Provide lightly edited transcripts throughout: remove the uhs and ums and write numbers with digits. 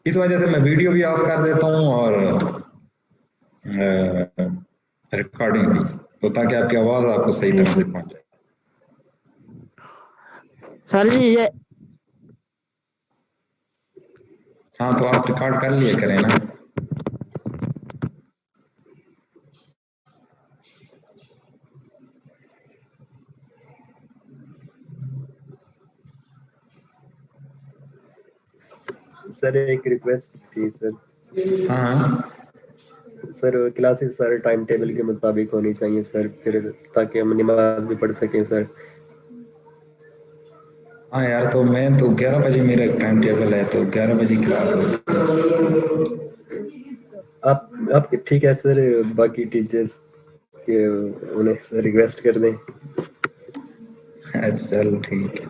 इस वजह से मैं वीडियो भी ऑफ कर देता हूँ और रिकॉर्डिंग भी, तो ताकि आपकी आवाज आपको सही तरह से पहुंच जाए। सर जी ये हाँ, तो आप रिकॉर्ड कर लिया करें ना। सर एक रिक्वेस्ट थी सर। हाँ sir classes sir time table के मुताबिक होनी चाहिए सर, फिर ताकि हम नमाज भी पढ़ सकें सर। हाँ यार, तो मैं तो 11 बजे मेरा टाइम टेबल है, तो 11 बजे क्लास होती आप ठीक है सर, बाकी टीचर्स के उन्हें सर रिक्वेस्ट कर दें। है। चल ठीक है।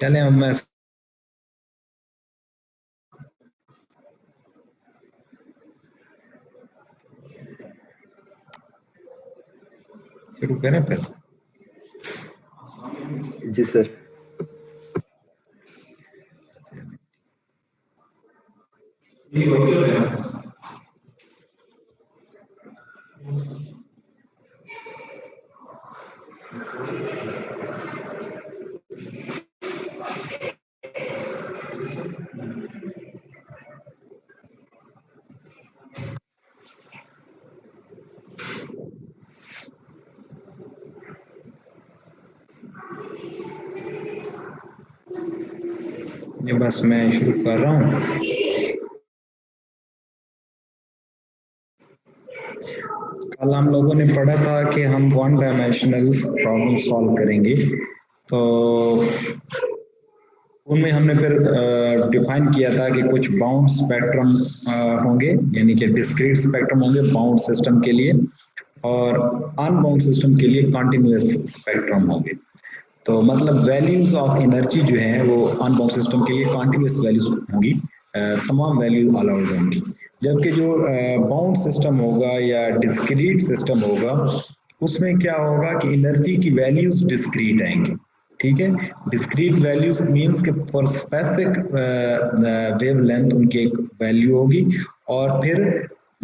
चलें, अब मैं शुरू करें फिर। जी सर। ये बस मैं शुरू कर रहा हूँ। कल हम लोगों ने पढ़ा था कि हम वन डायमेंशनल प्रॉब्लम सॉल्व करेंगे, तो उनमें हमने फिर डिफाइन किया था कि कुछ बाउंड स्पेक्ट्रम होंगे, यानी कि डिस्क्रीट स्पेक्ट्रम होंगे बाउंड सिस्टम के लिए, और अनबाउंड सिस्टम के लिए कॉन्टिन्यूअस स्पेक्ट्रम होंगे। तो मतलब वैल्यूज ऑफ एनर्जी जो है वो अनबाउंड सिस्टम के लिए कॉन्टिन्यूअस वैल्यूज होंगी, तमाम वैल्यू अलाउड होंगी। जबकि जो बाउंड सिस्टम होगा या डिस्क्रीट सिस्टम होगा, उसमें क्या होगा कि एनर्जी की वैल्यूज डिस्क्रीट आएंगी। ठीक है, डिस्क्रीट वैल्यूज मीन्स कि फॉर स्पेसिफिक वेवलेंथ उनकी एक वैल्यू होगी, और फिर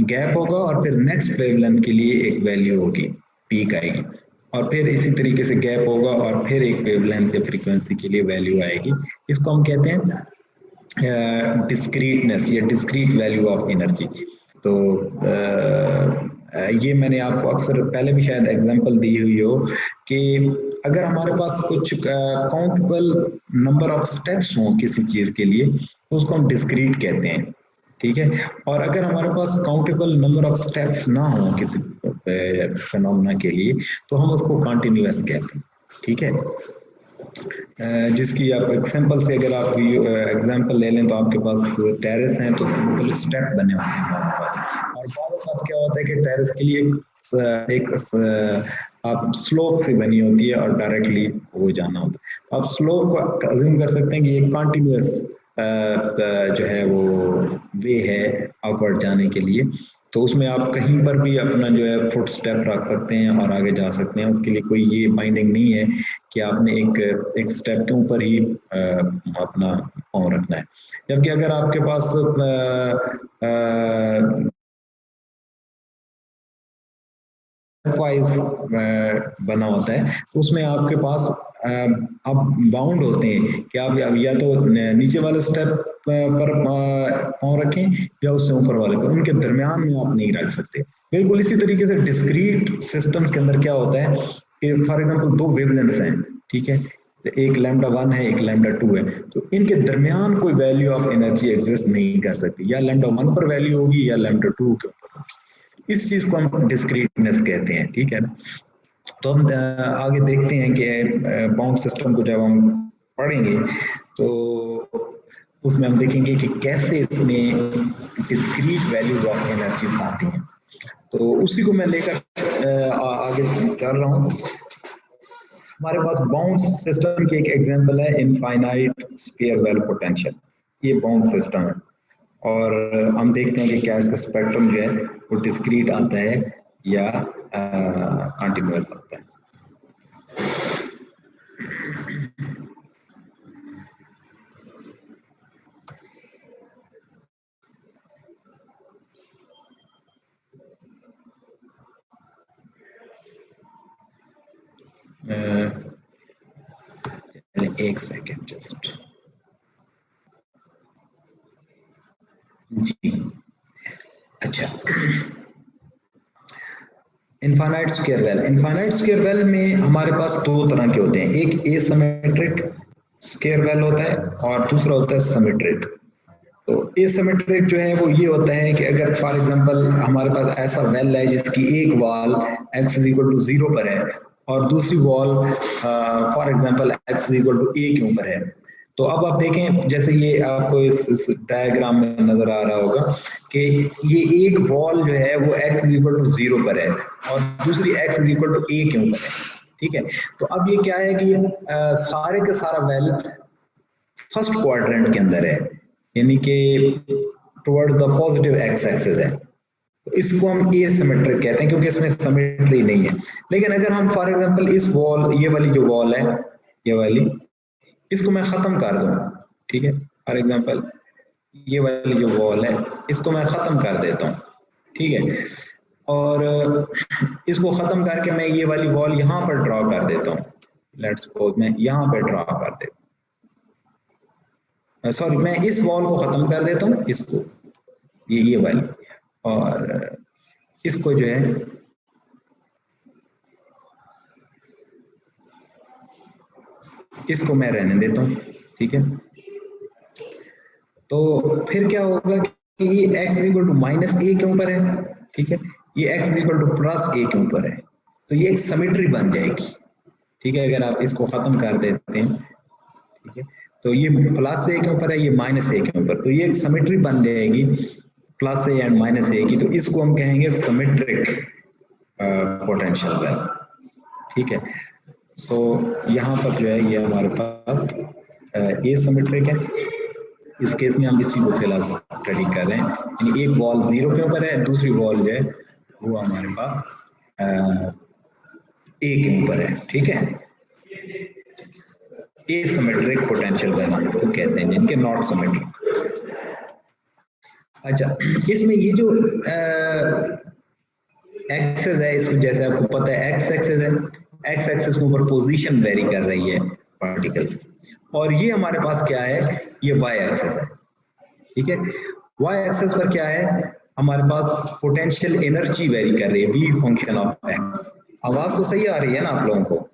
गैप होगा, और फिर नेक्स्ट वेवलेंथ के लिए एक वैल्यू होगी, पीक आएगी, और फिर इसी तरीके से गैप होगा और फिर एक वेवलेंथ या फ्रीक्वेंसी के लिए वैल्यू आएगी। इसको हम कहते हैं डिस्क्रीटनेस या डिस्क्रीट वैल्यू ऑफ एनर्जी। तो ये मैंने आपको अक्सर पहले भी शायद एग्जांपल दी हुई हो कि अगर हमारे पास कुछ काउंटेबल नंबर ऑफ स्टेप्स हों किसी चीज के लिए, तो उसको हम डिस्क्रीट कहते हैं। ठीक है, और अगर हमारे पास काउंटेबल नंबर ऑफ स्टेप्स ना हो किसी फिनोमेना के लिए, तो हम उसको कॉन्टिन्यूअस कहते हैं। ठीक है, जिसकी आप एक सिंपल से अगर आप एग्जांपल ले लें, तो आपके पास टेरेस हैं, तो सिंपल स्टेप बने होते हैं हमारे पास, और बाद क्या होता है कि टेरेस के लिए एक आप स्लोप से बनी होती है और डायरेक्टली वो जाना होता है। आप स्लोप को अज्यूम कर सकते हैं कि एक कॉन्टिन्यूअस जो है वो वे है अपवर्ड जाने के लिए, तो उसमें आप कहीं पर भी अपना जो है फुट स्टेप रख सकते हैं और आगे जा सकते हैं। उसके लिए कोई ये बाइंडिंग नहीं है कि आपने एक स्टेप के ऊपर ही अपना पाँव रखना है। जबकि अगर आपके पास वाइज बना होता है, तो उसमें आपके पास आप बाउंड होते हैं कि आप या तो नीचे वाले स्टेप पर पाँव रखें या उससे ऊपर वाले पर, उनके दरमियान में आप नहीं रख सकते। बिल्कुल इसी तरीके से डिस्क्रीट सिस्टम्स के अंदर क्या होता है कि फॉर एग्जांपल दो वेवलेंथ्स हैं, ठीक है, तो एक लैम्डा 1 है, एक लैम्डा 2 है, तो इनके दरमियान कोई वैल्यू ऑफ एनर्जी एग्जिस्ट नहीं कर सकती, या लैम्डा 1 पर वैल्यू होगी या लैम्डा 2 के ऊपर होगी। इस चीज को हम डिस्क्रीटनेस कहते हैं। ठीक है ना, तो हम आगे देखते हैं कि बाउंड सिस्टम को जब हम पढ़ेंगे, तो उसमें हम देखेंगे कि कैसे इसमें डिस्क्रीट वैल्यूज ऑफ एनर्जीज आती हैं। तो उसी को मैं लेकर आगे चल रहा हूँ। हमारे पास बाउंड सिस्टम की एक एग्जांपल है इनफाइनाइट स्फीयर वेल पोटेंशियल। ये बाउंड सिस्टम है, और हम देखते हैं कि क्या इसका स्पेक्ट्रम जो है वो डिस्क्रीट आता है या कंटिन्यूअस आता है। एक सेकेंड जस्ट जी। अच्छा, infinite square well, infinite square well में हमारे पास दो तरह के होते हैं, एक एसिमेट्रिक स्क्वायर वेल होता है और दूसरा होता है सिमेट्रिक। तो एसिमेट्रिक जो है वो ये होता है कि अगर फॉर एग्जांपल हमारे पास ऐसा वेल है जिसकी एक wall x is equal to 0 पर है और दूसरी wall for example x is equal to a के ऊपर है। तो अब आप देखें, जैसे ये आपको इस डायग्राम में नजर आ रहा होगा कि ये एक वॉल जो है वो x इज इक्वल टू 0 पर है और दूसरी x is equal to a के ऊपर है, ठीक है। तो अब ये क्या है कि सारे का सारा वेल फर्स्ट क्वाड्रेंट के अंदर है, यानी कि towards the positive x axis है। तो इसको हम एसिमेट्रिक कहते हैं क्योंकि इसमें सिमेट्री नहीं है। लेकिन अगर हम फॉर एग्जांपल इस वॉल, ये वाली जो वॉल है, ये वाली, इसको मैं खत्म कर दूं, ठीक है, फॉर एग्जांपल ये वाली जो वॉल है इसको मैं खत्म कर देता हूँ, ठीक है, और इसको खत्म करके मैं ये वाली वॉल यहाँ पर ड्रॉ कर देता हूँ। लेट्स सपोज मैं यहाँ पे ड्रॉ कर देता हूँ, सॉरी मैं इस वॉल को खत्म कर देता हूँ, इसको ये वाली, और इसको जो है इसको मैं रहने देता हूँ, ठीक है। तो फिर क्या होगा कि ये x इक्वल टू माइनस ए के ऊपर है, ठीक है, ये x इक्वल टू प्लस ए के ऊपर है, तो ये एक सिमेट्री बन जाएगी, ठीक है। अगर आप इसको खत्म कर देते हैं, ठीक है, तो ये प्लस ए के ऊपर है, ये माइनस ए के ऊपर, तो ये एक सिमेट्री बन जाएगी प्लस ए एंड माइनस ए की, तो इसको हम कहेंगे सिमेट्रिक पोटेंशियल वेल, ठीक है। सो यहाँ पर जो है ये हमारे पास एसिमेट्रिक है, इस केस में हम इसी को फिलहाल स्टडी कर रहे हैं, यानी एक वॉल 0 के ऊपर है, दूसरी वॉल जो है वो हमारे पास ए के ऊपर है, ठीक है। एसिमेट्रिक पोटेंशियल वेल हम इसको कहते हैं, जिनके नॉट सिमेट्रिक। अच्छा, इसमें ये जो एक्सेस है, इसको जैसे आपको पता है एक्स एक्सेस है, एक्स एक्सेस के ऊपर पोजीशन वेरी कर रही है पार्टिकल्स, और ये हमारे पास क्या है, ये वाई एक्सेस है, ठीक है। वाई एक्सेस पर क्या है, हमारे पास पोटेंशियल एनर्जी वेरी कर रही है, वी फंक्शन ऑफ एक्स। आवाज तो सही आ रही है ना आप लोगों को?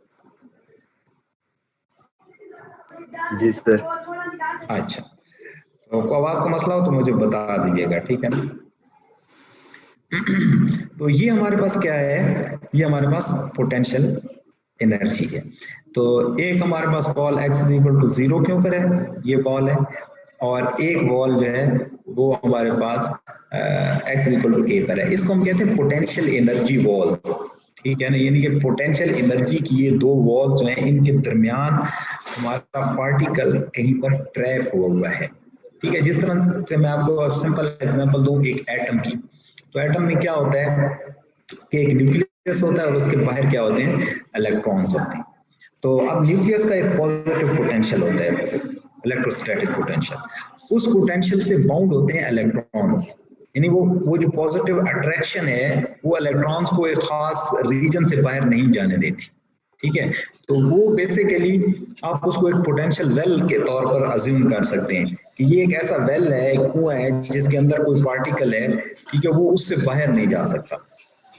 जी सर। अच्छा, तो आवाज का मसला हो तो मुझे बता दीजिएगा, ठीक है ना। तो ये हमारे पास क्या है, ये हमारे पास पोटेंशियल एनर्जी है। तो एक हमारे पास ball x is equal to 0 के ऊपर है, ये बॉल है, और एक बॉल जो है वो हमारे पास x is equal to a पर है। इसको हम कहते हैं पोटेंशियल एनर्जी वॉल्स, ठीक है ना, यानी कि पोटेंशियल एनर्जी की ये दो वॉल्स जो हैं, इनके दरमियान हमारा पार्टिकल कहीं पर ट्रैप हुआ है, ठीक है। जिस तरह से मैं आपको सिंपल एग्जांपल दूं एक एटम की, तो एटम में क्या होता है कि एक न्यूक्लियस होता है और उसके बाहर क्या होते हैं, इलेक्ट्रॉन्स होते हैं। तो अब न्यूक्लियस का एक पॉजिटिव पोटेंशियल होता है, इलेक्ट्रोस्टैटिक पोटेंशियल, उस पोटेंशियल से बाउंड होते हैं इलेक्ट्रॉन्स, यानी वो जो पॉजिटिव अट्रैक्शन है वो इलेक्ट्रॉन्स को एक खास रीजन से बाहर नहीं जाने देती, ठीक है। तो वो बेसिकली आप उसको एक पोटेंशियल वेल के तौर पर अज्यूम कर सकते हैं कि ये एक ऐसा वेल है, एक कुआं है जिसके अंदर कोई पार्टिकल है, ठीक है, वो उससे बाहर नहीं जा सकता।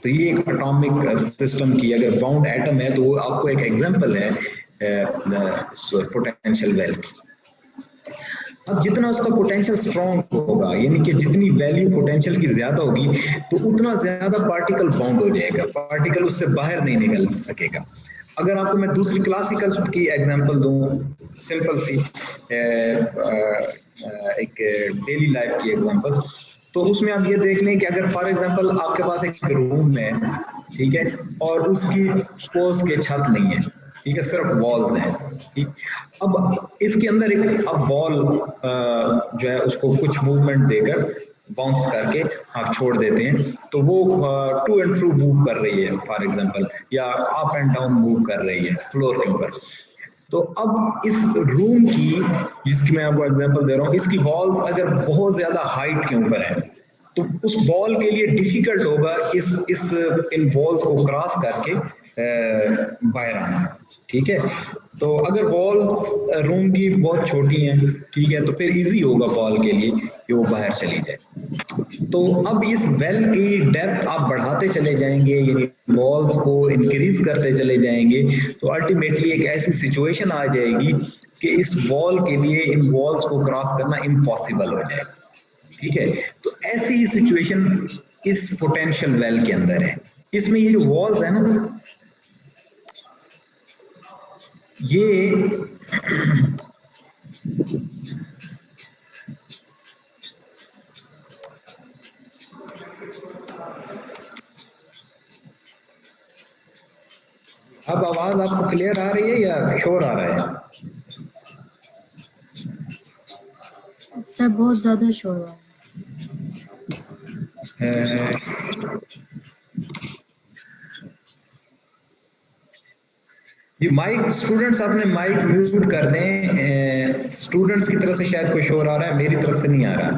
तो ये एक एटॉमिक सिस्टम की अगर बाउंड एटम है तो वो आपको एक एग्जांपल है पोटेंशियल वेल की। अब जितना उसका पोटेंशियल स्ट्रॉन्ग होगा, यानी कि जितनी वैल्यू पोटेंशियल की ज्यादा होगी, तो उतना ज्यादा पार्टिकल बाउंड हो जाएगा, पार्टिकल उससे बाहर नहीं निकल सकेगा। अगर आपको मैं दूसरी क्लासिकल की एग्जांपल दूं, सिंपल सी एक डेली लाइफ की एग्जांपल, तो उसमें आप ये देख लें कि अगर फॉर एग्जांपल आपके पास एक रूम है, ठीक है, और उसकी सपोज के छत नहीं है, ठीक है, सिर्फ वॉल्स हैं, ठीक। अब इसके अंदर एक अब वॉल जो है उसको कुछ मूवमेंट देकर बाउंस करके आप छोड़ देते हैं, तो वो टू एंड फ्रो मूव कर रही है फॉर एग्जांपल, या अप एंड डाउन मूव कर रही है फ्लोर के ऊपर। तो अब इस रूम की, जिसकी मैं आपको एग्जांपल दे रहा हूँ, इसकी वॉल अगर बहुत ज्यादा हाइट के ऊपर है तो उस वॉल के लिए डिफिकल्ट होगा इस इन वॉल्स को क्रॉस करके बाहर आना। ठीक है, तो अगर वॉल्स रूम की बहुत छोटी हैं, ठीक है, तो फिर इजी होगा वॉल के लिए कि वो बाहर चली जाए। तो अब इस वेल की डेप्थ आप बढ़ाते चले जाएंगे, यानी वॉल्स को इंक्रीज करते चले जाएंगे, तो अल्टीमेटली एक ऐसी सिचुएशन आ जाएगी कि इस वॉल के लिए इन वॉल्स को क्रॉस करना इम्पॉसिबल हो जाएगा। ठीक है, तो ऐसी ही सिचुएशन इस पोटेंशियल वेल के अंदर है। इसमें ये जो वॉल्स है ना, ये अब आवाज आपको क्लियर आ रही है या शोर आ रहा है? सर बहुत ज्यादा शोर आ रहा है। ये माइक, स्टूडेंट्स अपने माइक म्यूट कर दें। स्टूडेंट्स की तरफ से शायद कोई शोर आ रहा है, मेरी तरफ से नहीं आ रहा।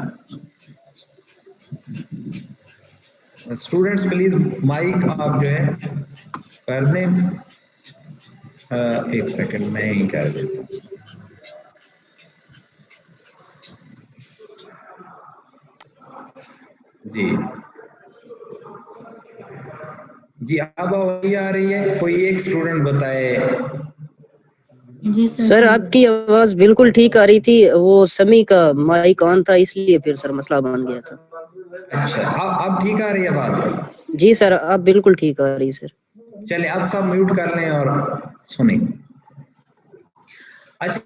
स्टूडेंट्स प्लीज माइक आप जो है कर दें। एक सेकंड मैं ही कर देता हूँ। जी जी, अब आवाज आ रही है? कोई एक स्टूडेंट बताए। जी सर आपकी आवाज बिल्कुल ठीक आ रही थी, वो समी का माइक ऑन था इसलिए फिर सर मसला बन गया था। अच्छा, अब ठीक आ रही है आवाज? जी सर, अब बिल्कुल ठीक आ रही है सर। चलिए अब सब म्यूट कर लें और सुने। अच्छा,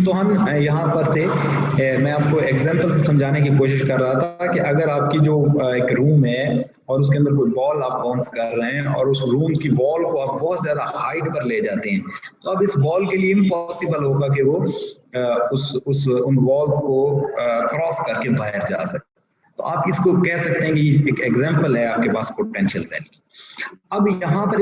तो हम यहाँ पर थे, मैं आपको एग्जांपल से समझाने की कोशिश कर रहा था कि अगर आपकी जो एक रूम है और उसके अंदर कोई बॉल आप बाउंस कर रहे हैं और उस रूम की बॉल को आप बहुत ज्यादा हाइट पर ले जाते हैं, तो अब इस बॉल के लिए इम्पॉसिबल होगा कि वो उन वॉल्स को क्रॉस करके बाहर जा सके। तो आप इसको कह सकते हैं कि एक एग्जाम्पल है आपके पास पोटेंशियल वेल की। अब यहाँ पर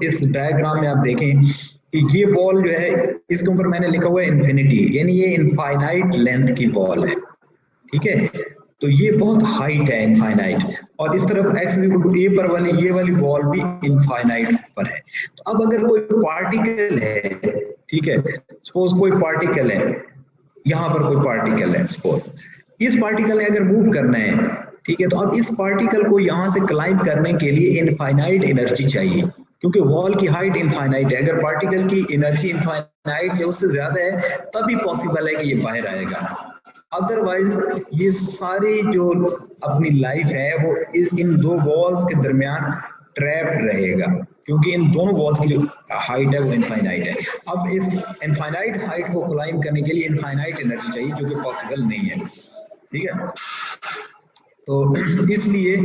इस डायग्राम में आप देखें कि ये बॉल जो है, इसके ऊपर मैंने लिखा हुआ है इन्फिनिटी, यानी ये इनफाइनाइट लेंथ की बॉल है। ठीक है, तो ये बहुत हाइट है, इनफाइनाइट, और इस तरफ x = a पर वाली ये वाली बॉल भी इनफाइनाइट पर है। तो अब अगर कोई पार्टिकल है, ठीक है, सपोज कोई पार्टिकल है, यहाँ पर कोई पार्टिकल है, सपोज इस पार्टिकल ने अगर मूव करना है, ठीक है, तो अब इस पार्टिकल को यहाँ से क्लाइंब करने के लिए इनफाइनाइट एनर्जी चाहिए, क्योंकि वॉल की हाइट इनफाइनाइट है। अगर पार्टिकल की एनर्जी इनफाइनाइट या उससे ज्यादा है तभी पॉसिबल है कि ये बाहर आएगा, अदरवाइज ये सारी जो अपनी लाइफ है वो इन दो वॉल्स के दरमियान ट्रैप्ड रहेगा, क्योंकि इन दोनों वॉल्स की जो हाइट है वो इनफाइनाइट है। अब इस इनफाइनाइट हाइट को क्लाइंब करने के लिए इनफाइनाइट एनर्जी चाहिए, जो कि पॉसिबल नहीं है। ठीक है, तो इसलिए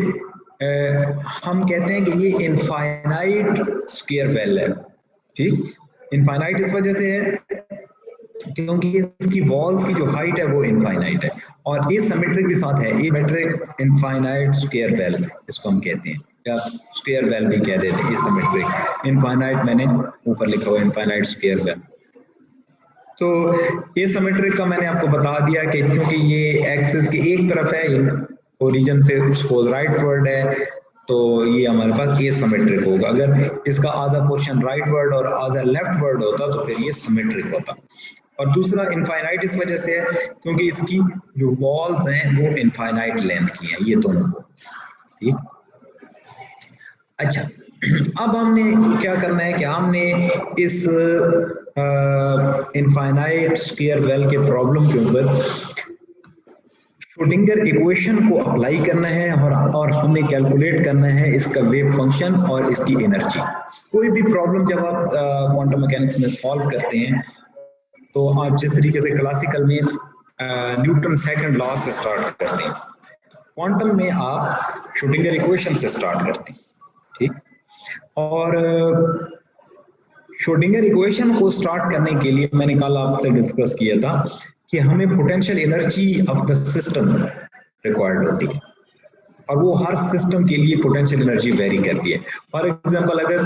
हम कहते हैं कि ये इनफाइनाइट स्क्वायर वेल है। ठीक, इनफाइनाइट इस वजह से है क्योंकि इसकी वॉल्स की जो हाइट है वो इनफाइनाइट है, और एसिमेट्रिक के साथ है, एसिमेट्रिक इनफाइनाइट स्क्वायर वेल इसको हम कहते हैं, या स्क्वायर वेल भी कह देते हैं। एसिमेट्रिक इनफाइनाइट मैंने ऊपर लिखा हुआ इनफाइनाइट स्क्वायर वेल। तो एसिमेट्रिक का मैंने आपको बता दिया कि क्योंकि ये एक्सिस की एक तरफ है, ओरिजिन से सपोज राइटवर्ड है, तो ये हमारे पास एसिमेट्रिक होगा। अगर इसका आधा पोर्शन राइटवर्ड और आधा लेफ्टवर्ड होता तो फिर ये सिमेट्रिक होता। और दूसरा इनफाइनाइट इस वजह से है क्योंकि इसकी जो वॉल्स हैं वो इनफाइनाइट लेंथ की हैं, ये दोनों वॉल्स। ठीक, अच्छा, अब हमने क्या करना है कि हमने इस इनफाइनाइट स्क्वायर वेल के प्रॉब्लम के ऊपर श्रोडिंगर इक्वेशन को अप्लाई करना है और हमें कैलकुलेट करना है इसका वेव फंक्शन और इसकी एनर्जी। कोई भी प्रॉब्लम जब आप क्वांटम मैकेनिक्स में सॉल्व करते हैं तो आप जिस तरीके से क्लासिकल में न्यूटन सेकंड लॉ से स्टार्ट करते हैं, क्वांटम में आप श्रोडिंगर इक्वेशन से स्टार्ट करते हैं। ठीक, और श्रोडिंगर इक्वेशन को स्टार्ट करने के लिए मैंने कल आपसे डिस्कस किया था कि हमें potential energy of the system required होती है, और वो हर सिस्टम के लिए पोटेंशियल एनर्जी वेरी करती है। फॉर एग्जांपल, अगर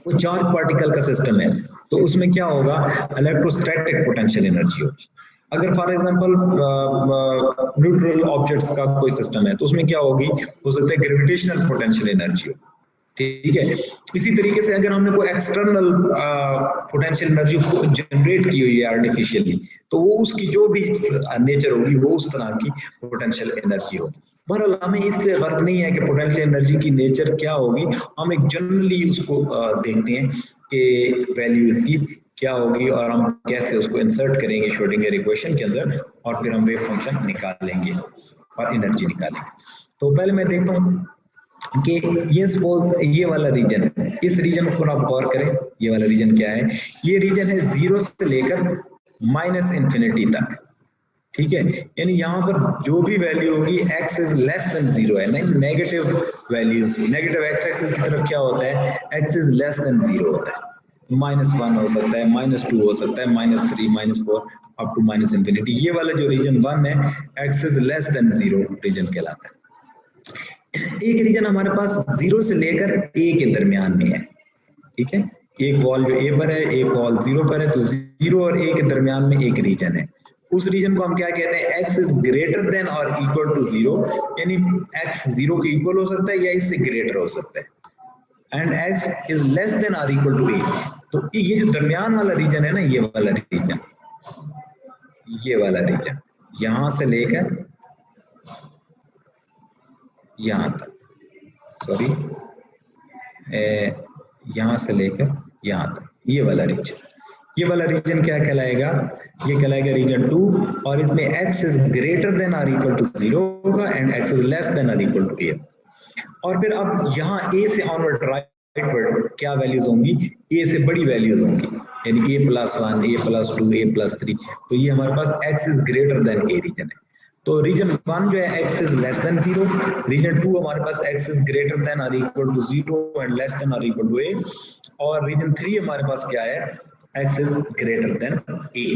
वो चार्ज पार्टिकल का सिस्टम है, तो उसमें क्या होगा, इलेक्ट्रोस्टैटिक पोटेंशियल एनर्जी होगी। अगर फॉर एग्जांपल न्यूट्रल ऑब्जेक्ट्स का कोई सिस्टम है तो उसमें क्या होगी, हो सकता है ग्रेविटेशनल पोटेंशियल एनर्जी हो, ठीक है। इसी तरीके से अगर हमने कोई एक्सटर्नल पोटेंशियल एनर्जी जनरेट की हुई है आर्टिफिशियली, तो वो उसकी जो भी नेचर होगी वो उस तरह की पोटेंशियल एनर्जी होगी। बहरहाल हमें इससे फर्क नहीं है कि पोटेंशियल एनर्जी की नेचर क्या होगी, हम एक जनरली उसको देखते हैं कि वैल्यू इसकी क्या होगी और हम कैसे उसको इंसर्ट करेंगे श्रोडिंगर इक्वेशन के अंदर, और फिर हम वेव फंक्शन निकालेंगे और एनर्जी निकालेंगे। तो पहले मैं देखता हूँ कि ये सपोज ये वाला रीजन, इस रीजन को आप गौर करें, ये वाला रीजन क्या है, ये रीजन है 0 से लेकर माइनस इंफिनिटी तक, ठीक है। यानी यहाँ पर जो भी वैल्यू होगी x इज लेस देन 0 है, नहीं negative values, negative x axis की तरफ क्या होता है, x इज लेस देन 0 होता है, -1 हो सकता है, -2 हो सकता है, -3, -4 अप टू माइनस इंफिनिटी। ये वाला जो रीजन 1 है x is less than 0 region कहलाता है। एक रीजन हमारे पास 0 से लेकर a के दरमियान में है, ठीक है। एक वॉल जो a पर है, एक वॉल 0 पर है, तो 0 और a के दरमियान में एक रीजन है। उस रीजन को हम क्या कहते हैं, x इज ग्रेटर देन और इक्वल टू 0, यानी x 0 के इक्वल हो सकता है या इससे ग्रेटर हो सकता है, and x is less than और इक्वल टू a। तो ये जो दरमियान वाला रीजन है ना, ये वाला रीजन, ये वाला रीजन यहां से लेकर यहां तक, सॉरी यहां से लेकर यहां तक, ये वाला रीजन क्या कहलाएगा, ये कहलाएगा रीजन 2, और इसमें x इज ग्रेटर देन और इक्वल टू 0 होगा and x is less than और इक्वल टू a। और फिर अब यहाँ a से ऑनवर्ड राइट पर क्या वैल्यूज होंगी, a से बड़ी वैल्यूज होंगी, यानी a+1, a+2, a+3, तो ये हमारे पास x is greater than a region है। तो रीजन 1 जो है x is less than 0, region 2 हमारे पास x इज ग्रेटर देन और equal to 0 and less than और इक्वल टू a, और रीजन 3 हमारे पास क्या है, x is greater than a।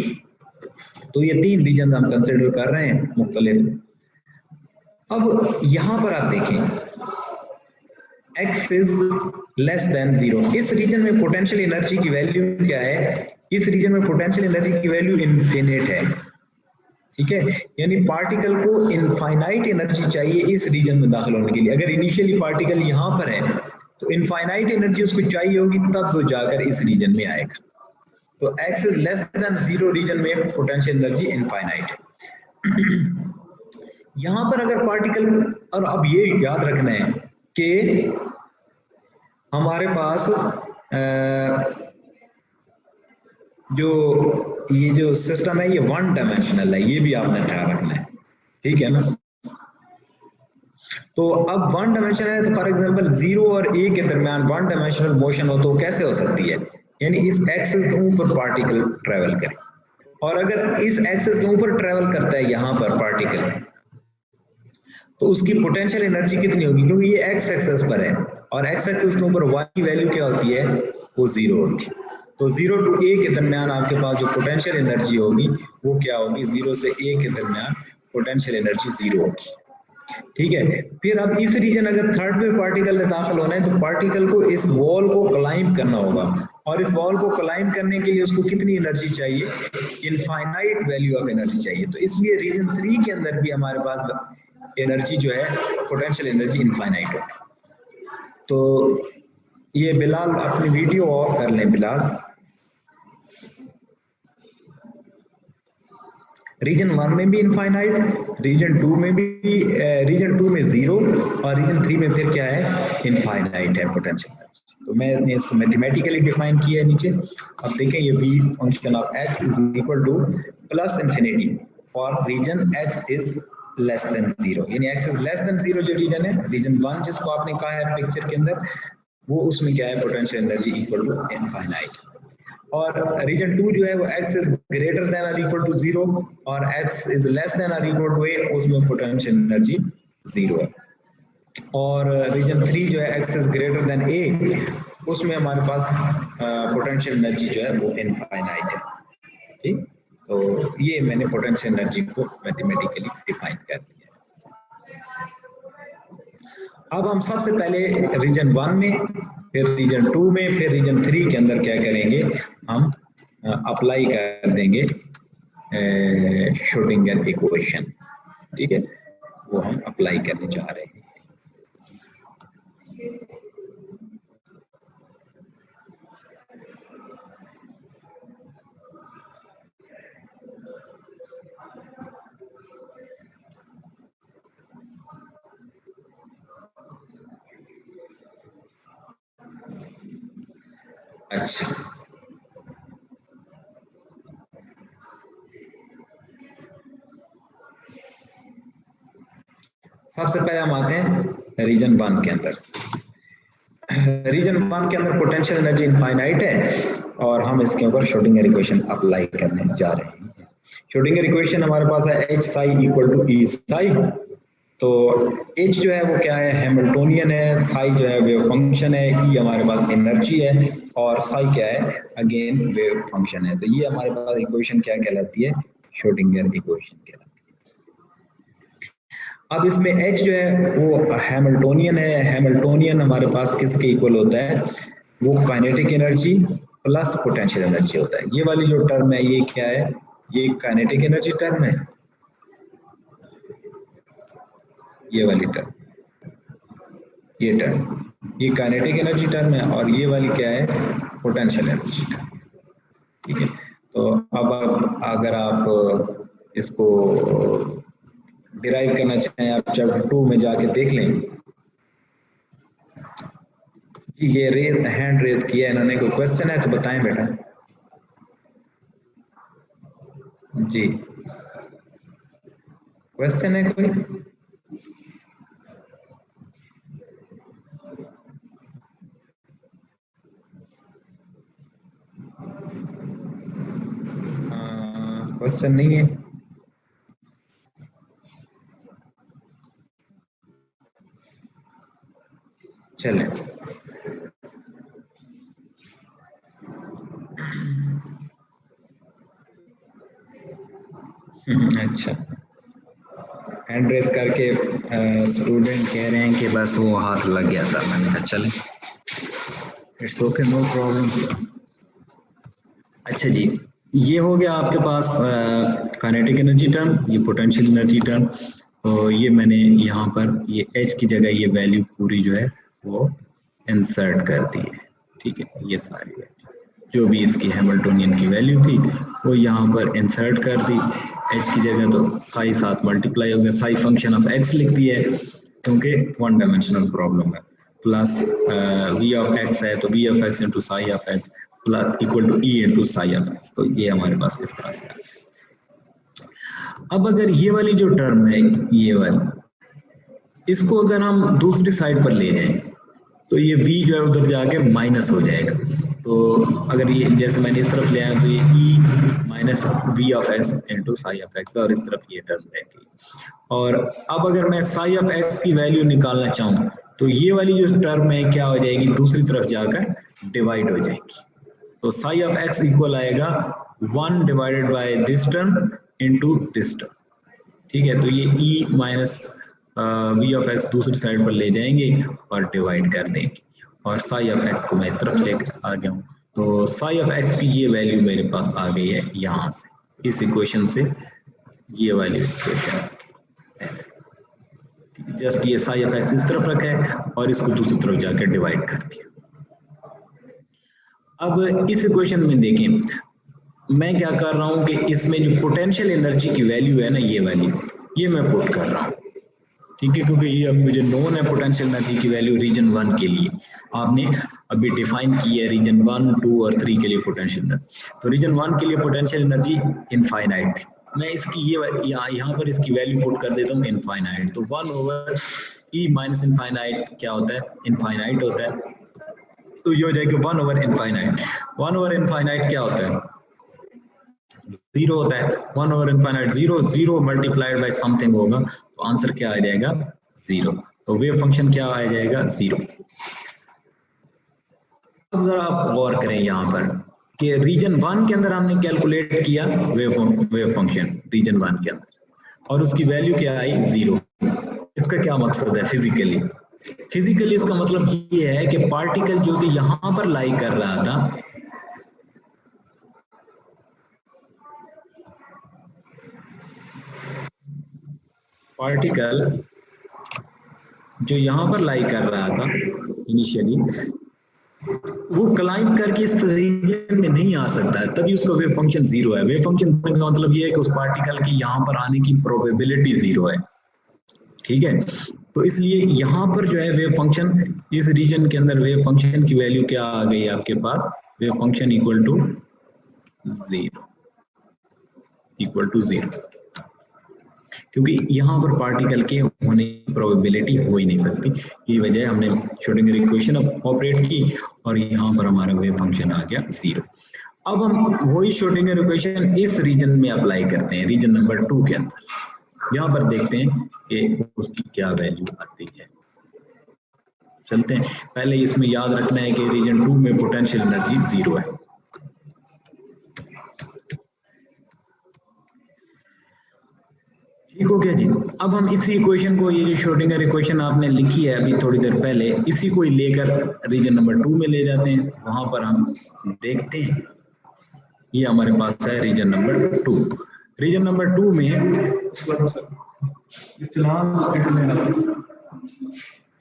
तो ये 3 रीजन हम कंसिडर कर रहे हैं मुख्तलिफ। अब यहां पर आप देखें x इज लेस देन 0, इस रीजन में पोटेंशियल एनर्जी की वैल्यू क्या है, इस रीजन में पोटेंशियल एनर्जी की वैल्यू इनफिनिट है, ठीक है। यानी पार्टिकल को इनफाइनाइट एनर्जी चाहिए इस रीजन में दाखिल होने के लिए। अगर इनिशियली पार्टिकल यहाँ पर है तो इनफाइनाइट एनर्जी उसको चाहिए होगी, तब वो जाकर इस रीजन में आएगा। तो x is less than 0 region में पोटेंशियल एनर्जी इनफाइनाइट है। यहाँ पर अगर पार्टिकल, और अब ये याद रखना है कि हमारे पास ये जो सिस्टम है ये 1 डायमेंशनल है, ये भी आपने ख्याल रखना है, ठीक है ना। तो अब 1 डायमेंशनल है, तो फॉर एग्जांपल 0 और a के दरमियान 1 डायमेंशनल मोशन हो तो कैसे हो सकती है, यानी इस एक्सिस के ऊपर पार्टिकल ट्रेवल करे, और अगर इस एक्सिस के ऊपर ट्रेवल करता है यहाँ पर पार्टिकल, तो उसकी पोटेंशियल एनर्जी कितनी होगी, क्योंकि ये x एक्सिस पर है और x एक्सिस के ऊपर y की वैल्यू क्या होती है, वो 0 होती है। तो 0 to a के दरमियान आपके पास जो पोटेंशियल एनर्जी होगी वो क्या होगी, 0 से a के दरमियान पोटेंशियल एनर्जी 0 होगी, ठीक है। फिर अब इस रीजन अगर थर्ड में पार्टिकल में दाखिल होना है तो पार्टिकल को इस वॉल को क्लाइंब करना होगा, और इस वॉल को क्लाइंब करने के लिए उसको कितनी एनर्जी चाहिए, इनफाइनाइट वैल्यू ऑफ एनर्जी चाहिए। तो इसलिए रीजन 3 के अंदर भी हमारे पास एनर्जी जो है पोटेंशियल एनर्जी इनफाइनाइट है। तो ये बिलाल अपनी वीडियो ऑफ कर लें बिलाल। रीजन 1 में भी इनफाइनाइट, रीजन 2 में भी, रीजन 2 में 0 और रीजन 3 में फिर क्या है, इनफाइनाइट है पोटेंशियल एनर्जी। तो मैंने इसको मैथमेटिकली डिफाइन किया है नीचे। अब देखें ये v function of x is equal to plus infinity for region x is less than 0, यानी x इज लेस देन 0 जो रीजन है, रीजन 1 जिसको आपने कहा है पिक्चर के अंदर, वो उसमें क्या है, potential energy equal to infinite. और रीजन 2 जो है वो x इज ग्रेटर देन और इक्वल टू 0 और x इज लेस देन और इक्वल टू a, उसमें पोटेंशियल एनर्जी 0 है। और रीजन 3 जो है x is greater than a, उसमें हमारे पास पोटेंशियल एनर्जी जो है वो इनफाइनाइट है, ठीक। तो ये मैंने पोटेंशियल एनर्जी को मैथमेटिकली डिफाइन कर दिया। अब हम सबसे पहले रीजन 1 में, फिर रीजन 2 में, फिर रीजन 3 के अंदर क्या करेंगे हम अप्लाई कर देंगे श्रोडिंगर इक्वेशन, ठीक है, वो हम अप्लाई करने जा रहे हैं। अच्छा, सबसे पहले हम आते हैं रीजन 1 के अंदर। रीजन 1 के अंदर पोटेंशियल एनर्जी इनफाइनाइट है और हम इसके ऊपर श्रोडिंगर इक्वेशन अप्लाई करने जा रहे हैं। श्रोडिंगर इक्वेशन हमारे पास है H psi equal to E psi। तो H जो है वो क्या है, हैमिल्टोनियन है, psi जो है वेव फंक्शन है, E हमारे पास एनर्जी है और psi क्या है, अगेन वेव फंक्शन है। तो ये हमारे पास इक्वेशन क्या कहलाती है, श्रोडिंगर इक्वेशन कहलाती है। अब इसमें H जो है वो हैमिल्टोनियन है। हैमिल्टोनियन हमारे पास किसके इक्वल होता है, वो kinetic energy plus potential energy होता है। ये वाली जो टर्म है ये क्या है, ये काइनेटिक एनर्जी टर्म है, ये वाली टर्म, ये टर्म, ये काइनेटिक एनर्जी टर्म है और ये वाली क्या है, पोटेंशियल एनर्जी टर्म, ठीक है। तो अब अगर आप इसको डिराइव करना चाहें, आप चैप्टर 2 में जाके देख लें। जी ये हैंड रेज किया है इन्होंने, कोई क्वेश्चन है तो बताएं बेटा। जी क्वेश्चन है कोई? क्वेश्चन नहीं है? चले अच्छा, हैंड रेस करके स्टूडेंट कह रहे हैं कि बस वो हाथ लग गया था। मैंने कहा चले, इट्स ओके, नो प्रॉब्लम। अच्छा जी, ये हो गया आपके पास काइनेटिक एनर्जी टर्म, ये पोटेंशियल एनर्जी टर्म। तो ये मैंने यहाँ पर ये H की जगह ये वैल्यू पूरी जो है वो इंसर्ट कर दी है, ठीक है। ये सारी जो भी इसकी हैमिल्टोनियन की वैल्यू थी वो यहाँ पर इंसर्ट कर दी H की जगह। तो साई साथ मल्टीप्लाई हो गया, साई फंक्शन ऑफ x लिख दिया है क्योंकि वन डायमेंशनल प्रॉब्लम है, प्लस v ऑफ x है तो v of x into psi of x plus equal to e into psi of x। तो ये हमारे पास इस तरह से है। अब अगर ये वाली जो टर्म है, ये वाली, इसको अगर हम दूसरी साइड पर ले जाएं तो ये v जो है उधर जाके माइनस हो जाएगा। तो अगर ये जैसे मैंने इस तरफ ले आया तो ये e minus v of x into psi of x और इस तरफ ये टर्म रहेगी। और अब अगर मैं साई ऑफ x की वैल्यू निकालना चाहूँ तो ये वाली जो टर्म है क्या हो जाएगी, दूसरी तरफ जाकर डिवाइड हो जाएगी। तो साई ऑफ x इक्वल आएगा 1 divided by this term into this term, ठीक है। तो ये e minus v of x दूसरी साइड पर ले जाएंगे और डिवाइड कर देंगे और साई ऑफ x को मैं इस तरफ लेकर आ गया हूँ। तो साई ऑफ x की ये वैल्यू मेरे पास आ गई है यहाँ से, इस इक्वेशन से ये वाली इक्वेशन ऐसे, जस्ट ये साई ऑफ x इस तरफ रखा है और इसको दूसरी तरफ जाकर डिवाइड कर दिया। अब इस इक्वेशन में देखें, मैं क्या कर रहा हूं कि इसमें जो पोटेंशियल एनर्जी की वैल्यू है ना, ये वैल्यू ये मैं पुट कर रहा हूं, ठीक है, क्योंकि ये अब मुझे नोन है पोटेंशियल एनर्जी की वैल्यू रीजन 1 के लिए। आपने अभी डिफाइन की है रीजन 1, 2 और 3 के लिए पोटेंशियल एनर्जी। तो रीजन 1 के लिए पोटेंशियल एनर्जी इनफाइनाइट थी, मैं इसकी ये यहाँ पर इसकी वैल्यू पुट कर देता हूँ इनफाइनाइट। तो 1 ओवर e माइनस इनफाइनाइट क्या होता है, इनफाइनाइट होता है। तो ये हो जाएगा 1 ओवर इनफाइनाइट। 1 ओवर इनफाइनाइट क्या होता है, 0 होता है। 1 over infinite 0, 0 multiplied by something होगा, तो आंसर क्या आ जाएगा 0। तो वेव फंक्शन क्या आ जाएगा 0। अब जरा आप गौर करें यहाँ पर कि रीजन 1 के अंदर हमने कैलकुलेट किया वेव फंक्शन रीजन 1 के अंदर और उसकी वैल्यू क्या आई 0। इसका क्या मकसद है फिजिकली, फिजिकली इसका मतलब ये है कि पार्टिकल जो कि यहां पर लाई कर रहा था, पार्टिकल जो यहां पर लाई कर रहा था इनिशियली, वो क्लाइंब करके इस रीजन में नहीं आ सकता है, तभी उसका वेव फंक्शन जीरो है। वेव फंक्शन का मतलब ये है कि उस पार्टिकल की यहां पर आने की प्रोबेबिलिटी जीरो है, ठीक है। तो इसलिए यहां पर जो है वेव फंक्शन, इस रीजन के अंदर वेव फंक्शन की वैल्यू क्या आ गई आपके पास, wave function equal to zero, क्योंकि यहाँ पर पार्टिकल के होने की प्रोबेबिलिटी हो ही नहीं सकती। ये वजह हमने श्रोडिंगर इक्वेशन ऑपरेट की और यहाँ पर हमारा वेव फंक्शन आ गया जीरो। अब हम वही श्रोडिंगर इक्वेशन इस रीजन में अप्लाई करते हैं, रीजन नंबर 2 के अंदर। यहाँ पर देखते हैं कि उसकी क्या वैल्यू आती है। चलते हैं, पहले इसमें याद रखना है कि रीजन 2 में पोटेंशियल एनर्जी जीरो है। ठीक हो गया जी। अब हम इसी इक्वेशन को, ये जो श्रोडिंगर इक्वेशन आपने लिखी है अभी थोड़ी देर पहले, इसी को ही लेकर रीजन नंबर 2 में ले जाते हैं। वहां पर हम देखते हैं, ये हमारे पास है रीजन नंबर 2। रीजन नंबर 2 में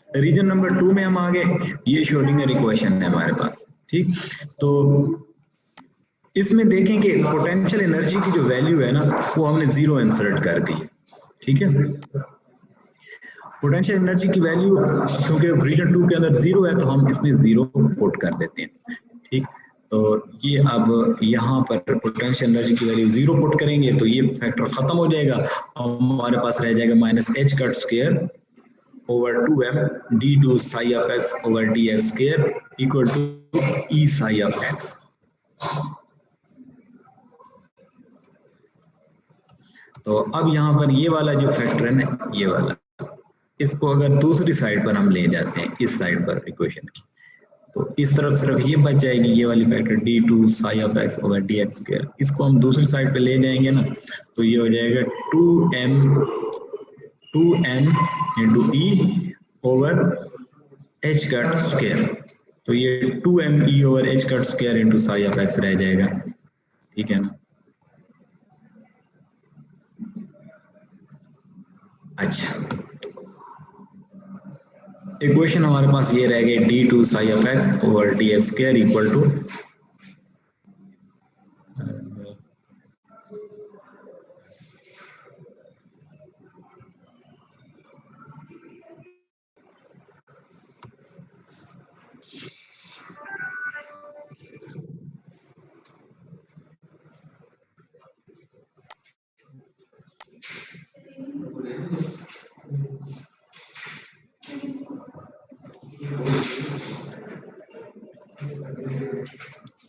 रीजन नंबर 2 में हम आगे, ये श्रोडिंगर इक्वेशन है हमारे पास, ठीक। तो इसमें देखें कि पोटेंशियल एनर्जी की जो वैल्यू है ना, वो हमने जीरो इंसर्ट कर दी, ठीक है। पोटेंशियल एनर्जी की वैल्यू क्योंकि रीजन 2 के अंदर जीरो है, तो हम इसमें जीरो पुट कर देते हैं, ठीक। तो ये अब यहाँ पर पोटेंशियल एनर्जी की वैल्यू जीरो पुट करेंगे तो ये फैक्टर खत्म हो जाएगा और हमारे पास रह जाएगा minus h cut square over 2m d2 psi of x over dx square equal to e psi of x। तो अब यहाँ पर ये वाला जो फैक्टर है ना, ये वाला, इसको अगर दूसरी साइड पर हम ले जाते हैं, इस साइड पर इक्वेशन की, तो इस तरफ सिर्फ ये बच जाएगी, ये वाली factor d2 psi of x over dx square. इसको हम दूसरी साइड पे ले जाएंगे ना, तो ये हो जाएगा 2m into e over h cut square. तो ये 2m e over h cut square into psi of x रह जाएगा, ठीक है ना। अच्छा, इक्वेशन हमारे पास ये रह गई d2 psi of x over dx square equal to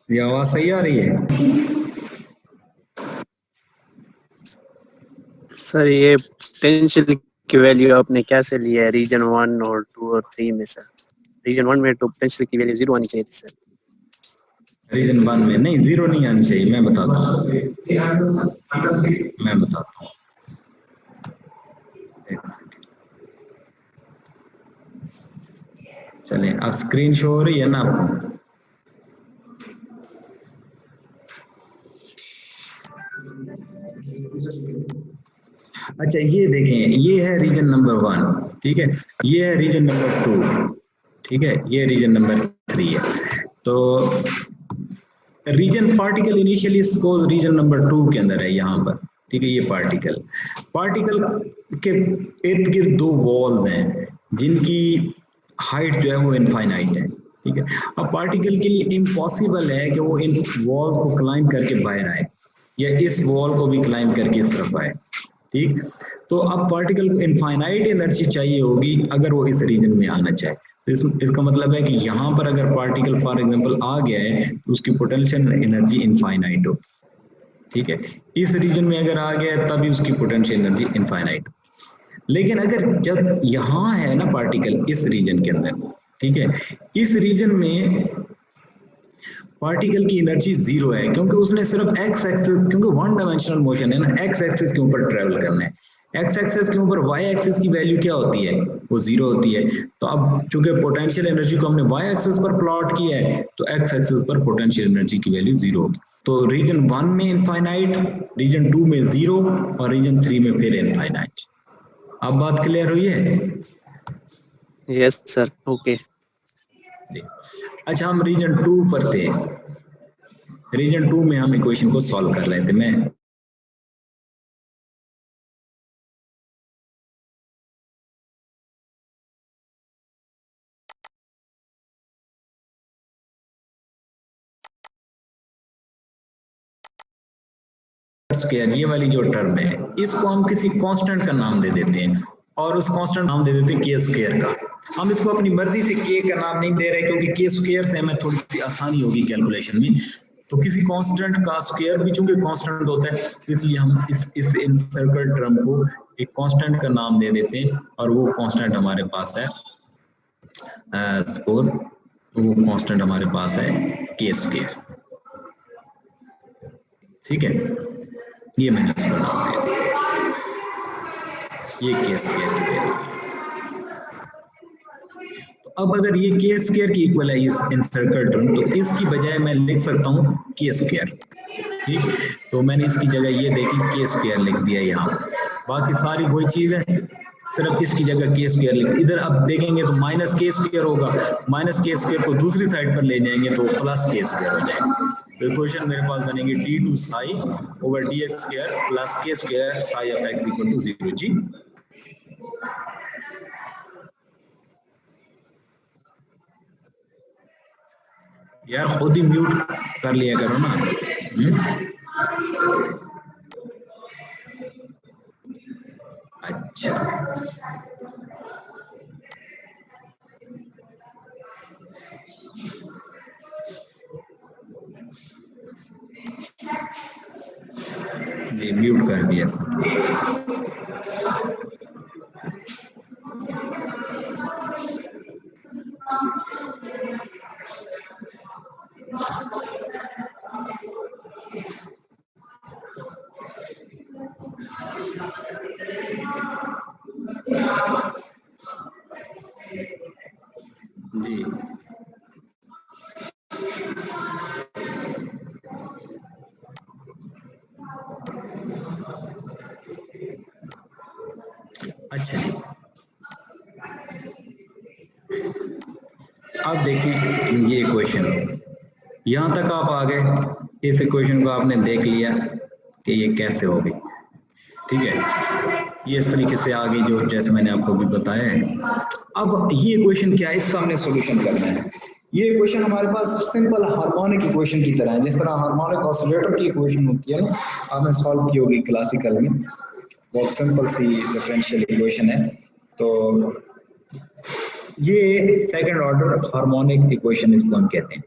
ये आवाज सही आ रही है सर? ये पोटेंशियल की वैल्यू आपने कैसे लिया है रीजन 1 और 2 और 3 में? सर रीजन 1 में तो पोटेंशियल की वैल्यू जीरो आनी चाहिए थी सर। रीजन 1 में नहीं, जीरो नहीं आनी चाहिए, मैं बताता हूँ। चलें, अब स्क्रीन शो हो रही है ना आपको? अच्छा, ये देखें, ये है रीजन नंबर 1, ठीक है, ये है रीजन नंबर 2, ठीक है, ये रीजन नंबर 3 है। तो region particle initially suppose region number 2 के अंदर है यहाँ पर, ठीक है। ये पार्टिकल के इर्द गिर्द दो वॉल्स हैं जिनकी हाइट जो है वो इनफाइनाइट है, ठीक है। अब पार्टिकल के लिए इम्पॉसिबल है कि वो इन वॉल को क्लाइंब करके बाहर आए या इस वॉल को भी क्लाइंब करके इस तरफ आए, ठीक। तो अब पार्टिकल को इनफाइनाइट एनर्जी चाहिए होगी अगर वो इस रीजन में आना चाहे। तो इसका मतलब है कि यहाँ पर अगर पार्टिकल फॉर एग्जांपल आ गया है तो उसकी पोटेंशियल एनर्जी इनफाइनाइट हो, ठीक है। इस रीजन में अगर आ गया है तभी उसकी पोटेंशियल एनर्जी इनफाइनाइट। लेकिन अगर जब यहाँ है ना पार्टिकल इस रीजन के अंदर, ठीक है, इस रीजन में पार्टिकल की एनर्जी जीरो है क्योंकि उसने सिर्फ एक्स एक्सिस, क्योंकि वन डायमेंशनल मोशन है ना, एक्स एक्सिस के ऊपर ट्रेवल करना है। एक्स एक्सिस के ऊपर वाई एक्सिस की वैल्यू क्या होती है? वो जीरो होती है। तो अब चूंकि पोटेंशियल एनर्जी को हमने वाई एक्सिस पर प्लॉट किया है तो एक्स एक्सिस पर पोटेंशियल एनर्जी की वैल्यू 0 होगी। तो रीजन 1 में इनफाइनाइट, रीजन 2 में 0 और रीजन 3 में फिर इनफाइनाइट। अब बात क्लियर हुई है? Yes sir, okay. अच्छा, हम रीजन 2 पर थे। रीजन 2 में हम इक्वेशन को सॉल्व कर रहे थे। मैं स्क्वायर, ये वाली जो टर्म है, इसको हम किसी कांस्टेंट का नाम दे देते हैं और उस कांस्टेंट नाम दे देते हैं के स्क्वायर का। हम इसको अपनी मर्जी से के का नाम नहीं दे रहे क्योंकि के स्क्वायर से हमें थोड़ी सी आसानी होगी कैलकुलेशन में। तो किसी कांस्टेंट का स्क्वायर भी चूंकि कांस्टेंट होता है इसलिए हम इस इनसर्कल टर्म को एक कांस्टेंट का नाम दे देते हैं और वो कांस्टेंट हमारे पास है, सपोज वो कांस्टेंट हमारे पास है के स्क्वायर। ठीक है, ये मैंने उसका नाम दिया, ये के स्क्वायर की वैल्यू। तो अब अगर ये के स्क्वायर की इक्वल है इस इनसर्कल टर्म, तो इसकी बजाय मैं लिख सकता हूँ के स्क्वायर। ठीक, तो मैंने इसकी जगह ये देखी के स्क्वायर लिख दिया यहाँ, बाकी सारी वही चीज है, सिर्फ इसकी जगह के स्क्वायर लिख। इधर अब देखेंगे तो माइनस के स्क्वायर होगा, माइनस के स्क्वायर को दूसरी साइड पर ले जाएंगे तो प्लस के स्क्वायर हो जाएगा। तो इक्वेशन मेरे पास बनेगी d2 psi over dx square plus k square psi of x equal to 0। जी यार खुद ही म्यूट कर लिया करो ना। अच्छा, जी म्यूट कर दिया सब। जी अच्छा जी, अब देखिए ये इक्वेशन, यहां तक आप आ गए। इस इक्वेशन को आपने देख लिया कि ये कैसे होगी। ठीक है, ये इस तरीके से आ गई जो जैसे मैंने आपको भी बताया है। अब ये इक्वेशन क्या है, इसका हमने सॉल्यूशन करना है। ये इक्वेशन हमारे पास सिंपल हार्मोनिक इक्वेशन की तरह है, जिस तरह हार्मोनिक ऑसिलेटर की इक्वेशन होती है ना, आपने सॉल्व की होगी क्लासिकल में। बहुत सिंपल सी डिफरेंशियल इक्वेशन है। तो ये सेकंड ऑर्डर हार्मोनिक इक्वेशन इसको हम कहते हैं।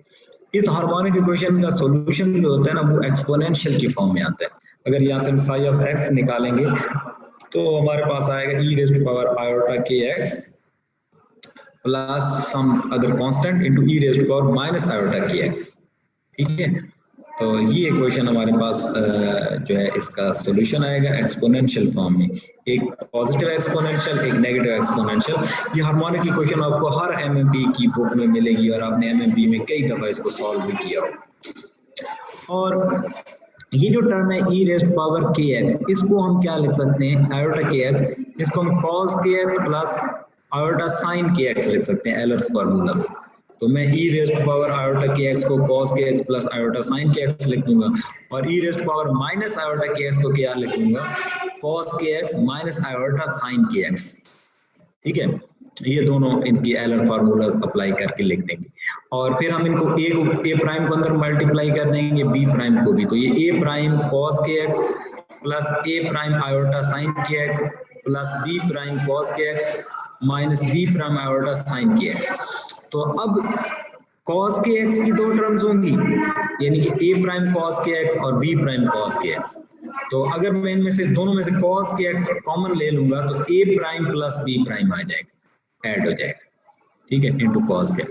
इस हार्मोनिक इक्वेशन का सॉल्यूशन जो होता है ना, वो एक्सपोनेंशियल की फॉर्म में आता है। अगर यहाँ से हम साई ऑफ एक्स निकालेंगे तो हमारे पास आएगा e raise to power iota k x plus some other constant into e raise to power minus iota k x. ठीक है, तो ये इक्वेशन हमारे पास जो है इसका सॉल्यूशन आएगा एक्सपोनेंशियल फॉर्म में, एक पॉजिटिव एक्सपोनेंशियल, एक नेगेटिव एक्सपोनेंशियल। ये हार्मोनिक इक्वेशन आपको हर एमएमपी की बुक में मिलेगी और आपने एमएमपी में कई दफा इसको सॉल्व भी किया हो। और ये जो टर्म है e रेज़ टू पावर के एक्स, इसको हम क्या लिख सकते हैं, आयोटा के एक्स, इसको हम cos k x plus iota sine k x लिख सकते हैं एलर्स फॉर्मूला से। तो मैं e raise to power iota k x को cos k x plus iota sine k x लिख दूंगा और e raise to power minus iota k x को क्या लिख दूंगा, cos k x minus iota sine k x. ठीक है, ये दोनों इनकी एलर फार्मूलाज अप्लाई करके लिख देंगे और फिर हम इनको ए प्राइम को अंदर मल्टीप्लाई कर देंगे बी प्राइम को भी। तो ये A prime cos k x plus A prime iota sine k x plus B prime cos k x minus B prime iota sine k x. तो अब कॉस के एक्स की दो टर्म्स होंगी, यानी कि ए प्राइम कॉस के एक्स और B prime cos k x. तो अगर मैं इनमें से दोनों में से कॉस के एक्स कॉमन ले लूंगा तो ए प्राइम प्लस बी प्राइम आ जाएगा, ऐड हो जाएगा। ठीक है, इनटू कॉस के।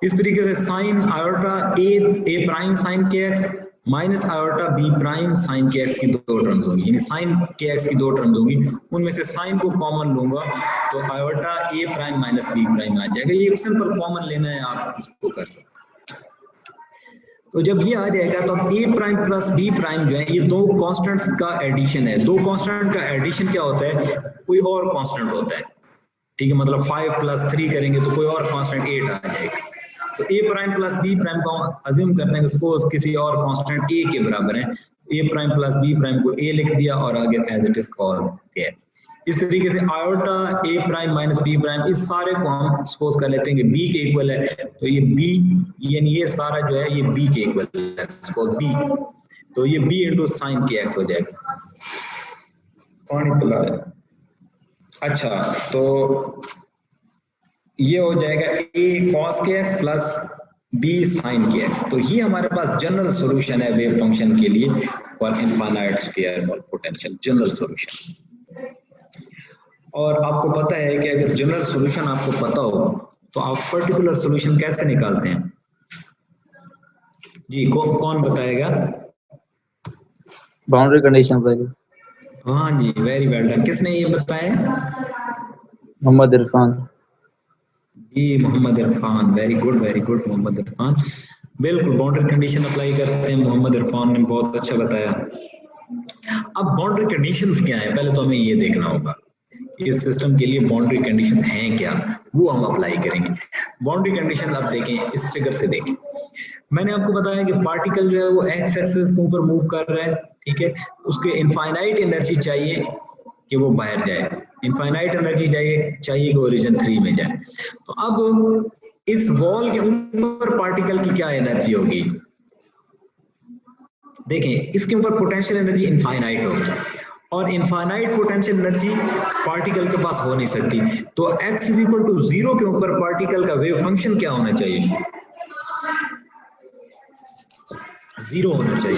इस तरीके से sine iota A prime sine k x minus iota B prime sine k x की दो टर्म्स होंगी, यानी साइन के एक्स की दो टर्म्स होंगी, उनमें से साइन को कॉमन लूंगा तो iota A prime minus B prime आ जाएगा। ये एक सिंपल कॉमन लेना है, आप इसको कर सकते। तो जब ये आ जाएगा तो ए प्राइम प्लस बी प्राइम जो है ये दो कांस्टेंट्स का एडिशन है। दो कांस्टेंट का एडिशन क्या होता है, कोई और कांस्टेंट होता है, ठीक है, मतलब 5 + 3 करेंगे तो कोई और कांस्टेंट 8 आ जाएगा। तो ए प्राइम प्लस बी प्राइम को अज्यूम करते हैं सपोज किसी और कांस्टेंट ए के बराबर है, A prime plus B prime को ए लिख दिया और आगे as it is called x. इस तरीके से iota A prime minus B prime इस सारे को हम सपोज कर लेते हैं कि बी के इक्वल है, तो ये बी यानी ये सारा जो है ये बी के इक्वल है, सपोज बी, तो ये B into sign k x हो जाएगा। पानी पिला है। अच्छा, तो ये हो जाएगा a cos के x प्लस b sin के x। तो ये हमारे पास जनरल सॉल्यूशन है वेव फंक्शन के लिए फॉर इनफाइनाइट स्फीयर और पोटेंशियल, जनरल सॉल्यूशन। और आपको पता है कि अगर जनरल सॉल्यूशन आपको पता हो तो आप पर्टिकुलर सॉल्यूशन कैसे निकालते हैं? जी कौन बताएगा? Boundary condition. हाँ जी, वेरी वेल डन। किसने ये बताया? मोहम्मद इरफान जी, मोहम्मद इरफान, वेरी गुड मोहम्मद इरफान। बिल्कुल बाउंड्री कंडीशन अप्लाई करते हैं, मोहम्मद इरफान ने बहुत अच्छा बताया। अब बाउंड्री कंडीशंस क्या है, पहले तो हमें ये देखना होगा इस सिस्टम के लिए बाउंड्री कंडीशन हैं क्या, वो हम अप्लाई करेंगे। बाउंड्री कंडीशन आप देखें, इस फिगर से देखें, मैंने आपको बताया कि पार्टिकल जो है वो एक्स एक्सिस के ऊपर मूव कर रहा है, ठीक है, उसके इनफाइनाइट एनर्जी चाहिए कि वो बाहर जाए, इनफाइनाइट एनर्जी चाहिए कि वो रीजन 3 में जाए। तो अब इस वॉल के ऊपर पार्टिकल की क्या एनर्जी होगी? देखें, इसके ऊपर पोटेंशियल एनर्जी इनफाइनाइट होगी और इनफाइनाइट पोटेंशियल एनर्जी पार्टिकल के पास हो नहीं सकती। तो x = 0 के ऊपर पार्टिकल का वेव फंक्शन क्या होना चाहिए? 0 होना चाहिए,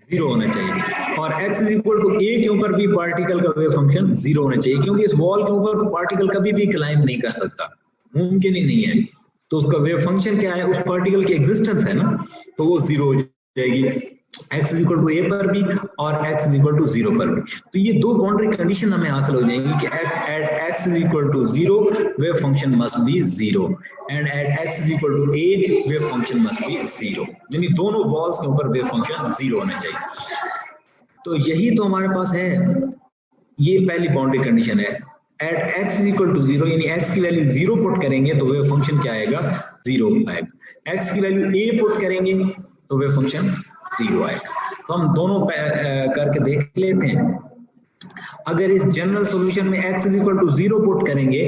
0 होना चाहिए। और x = a के ऊपर भी पार्टिकल का वेव फंक्शन 0 होना चाहिए, क्योंकि इस वॉल के ऊपर पार्टिकल कभी भी क्लाइंब नहीं कर सकता, मुमकिन ही नहीं है। तो उसका वेव फंक्शन क्या है? उस पार्टिकल की एग्जिस्टेंस है ना, तो वो 0 हो जाएगी x = a पर भी और x = 0 पर भी। तो ये दो बाउंड्री कंडीशन हमें हासिल हो जाएंगी कि at x = 0 wave function must be 0 and at x = a wave function must be 0, यानी दोनों बॉल्स के ऊपर वेव फंक्शन 0 होना चाहिए। तो यही तो हमारे पास है, ये पहली बाउंड्री कंडीशन है। at x = 0 यानी x की वैल्यू 0 पुट करेंगे तो वेव फंक्शन क्या आएगा? 0 आएगा। x की वैल्यू a पुट करेंगे तो वेव फंक्शन 0 आएगा। तो हम दोनों करके देख लेते हैं। अगर इस जनरल सॉल्यूशन में x = 0 पुट करेंगे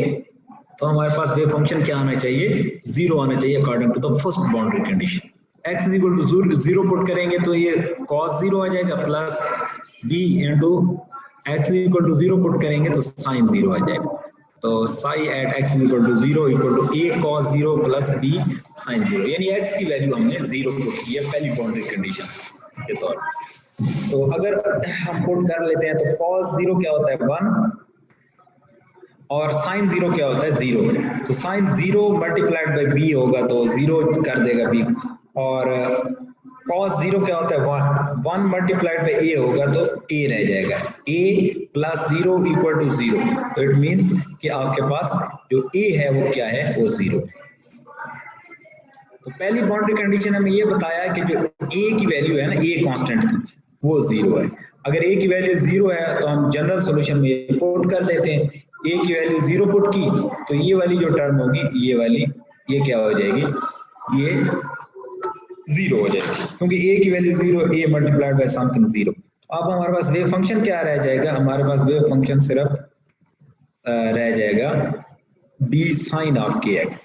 तो हमारे पास वेव फंक्शन क्या आना चाहिए? 0 आना चाहिए according to the first boundary condition. x = 0 put करेंगे तो ये cos 0 आ जाएगा plus b into x = 0 put करेंगे तो sin 0 आ जाएगा। तो psi at x = 0 = a cos 0 plus b sin 0, यानी x की वैल्यू हमने 0 पुट की है पहली बाउंड्री कंडीशन के तौर पर। तो अगर हम पुट कर लेते हैं तो cos 0 क्या होता है? 1 और sin 0 क्या होता है? 0। तो sin 0 मल्टीप्लाइड बाय b होगा तो 0 कर देगा b, और cos 0 क्या होता है? 1 मल्टीप्लाइड बाय a होगा तो a रह जाएगा, a प्लस 0 = 0। तो इट मींस कि आपके पास जो a है वो क्या है? वो 0। तो पहली बाउंड्री कंडीशन हमें ये बताया कि जो a की वैल्यू है ना, a कांस्टेंट की, वो 0 है। अगर a की वैल्यू 0 है तो हम जनरल सॉल्यूशन में पुट कर देते हैं, a की वैल्यू 0 पुट की तो ये वाली जो टर्म होगी, ये वाली, ये क्या हो जाएगी? ये 0 हो जाएगी, क्योंकि a की value 0, a multiplied by something 0। अब हमारे पास वेव फंक्शन क्या रह जाएगा? हमारे पास वेव फंक्शन सिर्फ रह जाएगा b sin of kx।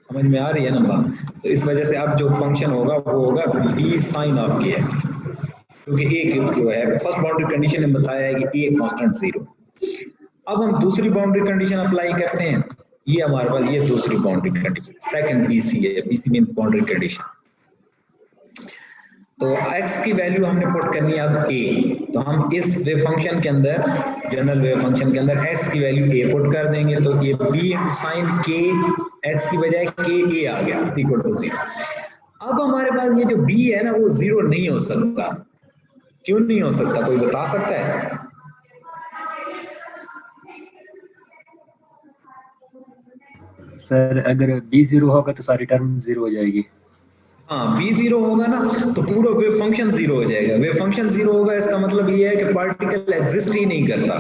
समझ में आ रही है ना बात? तो इस वजह से अब जो फंक्शन होगा वो होगा b sin of kx, क्योंकि a क्यों है, फर्स्ट बाउंड्री कंडीशन ने बताया है कि a कांस्टेंट 0। अब हम दूसरी बाउंड्री कंडीशन अप्लाई करते हैं। ये हमारे पास ये दूसरी बाउंड्री कंडीशन, सेकंड BC है, BC मींस बाउंड्री कंडीशन। तो x की वैल्यू हमने पुट करनी है अब a, तो हम इस वेव फंक्शन के अंदर, जनरल वेव फंक्शन के अंदर x की वैल्यू a पुट कर देंगे तो ये b sin k, x की बजाय k a आ गया = 0। अब हमारे पास ये जो बी है ना वो जीरो नहीं हो सकता। क्यों नहीं हो सकता, कोई बता सकता है? सर अगर बी जीरो होगा तो सारी टर्म जीरो हो जाएगी। हाँ, बी जीरो होगा ना तो पूरा वेव फंक्शन जीरो हो जाएगा। वेव फंक्शन जीरो होगा इसका मतलब ये है कि पार्टिकल एग्जिस्ट ही नहीं करता,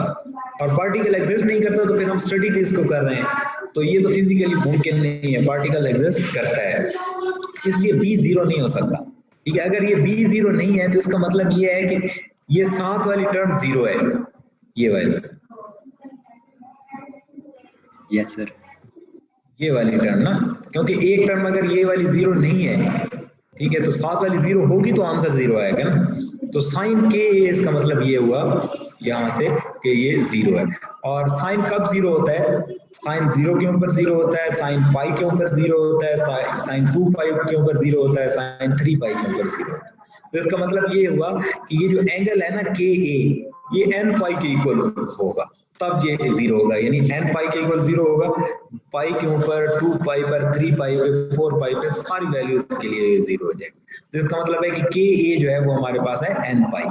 और पार्टिकल एग्जिस्ट नहीं करता तो फिर हम स्टडी किसको कर रहे हैं? तो ये तो फिजिकली मुमकिन नहीं है, पार्टिकल एग्जिस्ट करता है, इसलिए बी जीरो नहीं हो सकता। ठीक है, अगर ये बी जीरो नहीं है तो इसका मतलब ये है कि ये साथ वाली टर्म जीरो है, ये वाली, यस सर। ये वाली टर्म ना, क्योंकि एक टर्म अगर ये वाली जीरो नहीं है, ठीक है, तो साथ वाली जीरो होगी तो आंसर जीरो आएगा ना। तो साइन के इसका मतलब ये हुआ यहाँ से कि ये जीरो है। और साइन कब जीरो होता है? साइन जीरो के ऊपर जीरो होता है, साइन पाई के ऊपर जीरो होता है, साइन 2 पाई के ऊपर जीरो होता है, साइन 3 पाई के ऊपर जीरो होता है। तो इसका मतलब ये हुआ कि ये जो एंगल है ना के ए, ये एन पाई के इक्वल होगा, तब ये जीरो होगा, यानी एन पाई के इक्वल जीरो होगा। पाई के ऊपर 2 पाई पर 3 पाई पे 4 पाई पे सारी वैल्यूज के लिए ये जीरो हो जाएगा। तो इसका मतलब है कि के ए जो है वो हमारे पास है एन पाई।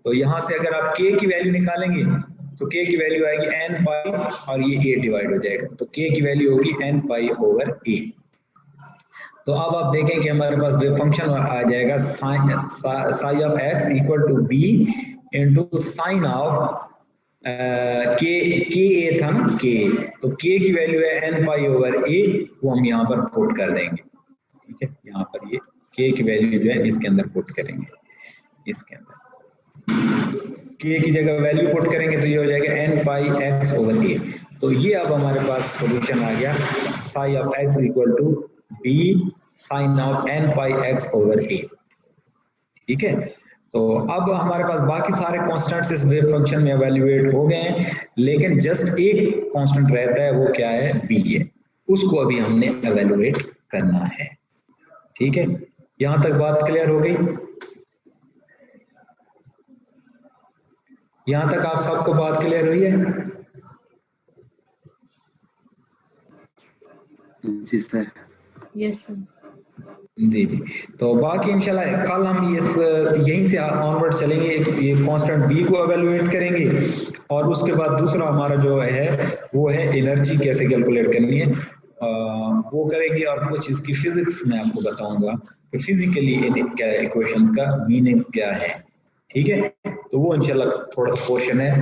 तो यहाँ से अगर आप के की वैल्यू निकालेंगे तो के की वैल्यू आएगी एन पाई और ये ए डिवाइड हो जाएगा, तो के की वैल्यू होगी एन पाई ओवर ए। तो अब आप देखें कि हमारे पास वेव फंक्शन आ जाएगा psi of x equal to B into sine of k a था ना के, तो के की वैल्यू है एन पाई ओवर ए, वो हम यहाँ पर पुट कर देंगे। ठीक है, यहाँ पर ये के की वैल्यू जो है इसके अंदर पुट करेंगे, इसके अंदर के की जगह वैल्यू पुट करेंगे तो ये हो जाएगा n pi x over a. तो ये अब हमारे पास सॉल्यूशन आ गया, psi of x equal to b sine of n pi x over a. ठीक है, तो अब हमारे पास बाकी सारे कांस्टेंट्स इस वेव फंक्शन में एवेल्युएट हो गए हैं, लेकिन जस्ट एक कांस्टेंट रहता है, वो क्या है? बी है, उसको अभी हमने एवेल्युएट करना है। ठीक है, यहां तक बात क्लियर हो गई? यहां तक आप सबको बात क्लियर हुई है? जी सर। Yes sir. जी जी, तो बाकी इंशाल्लाह कल हम यहीं से ऑनवर्ड चलेंगे, ये कांस्टेंट बी को एवेल्युएट करेंगे, और उसके बाद दूसरा हमारा जो है वो है एनर्जी कैसे कैलकुलेट करनी है, वो करेंगे, और कुछ इसकी फिजिक्स में आपको बताऊंगा कि फिजिकली इक्वेशंस का मीनिंग्स क्या है। ठीक है, तो वो इंशाल्लाह थोड़ा सा पोर्शन है,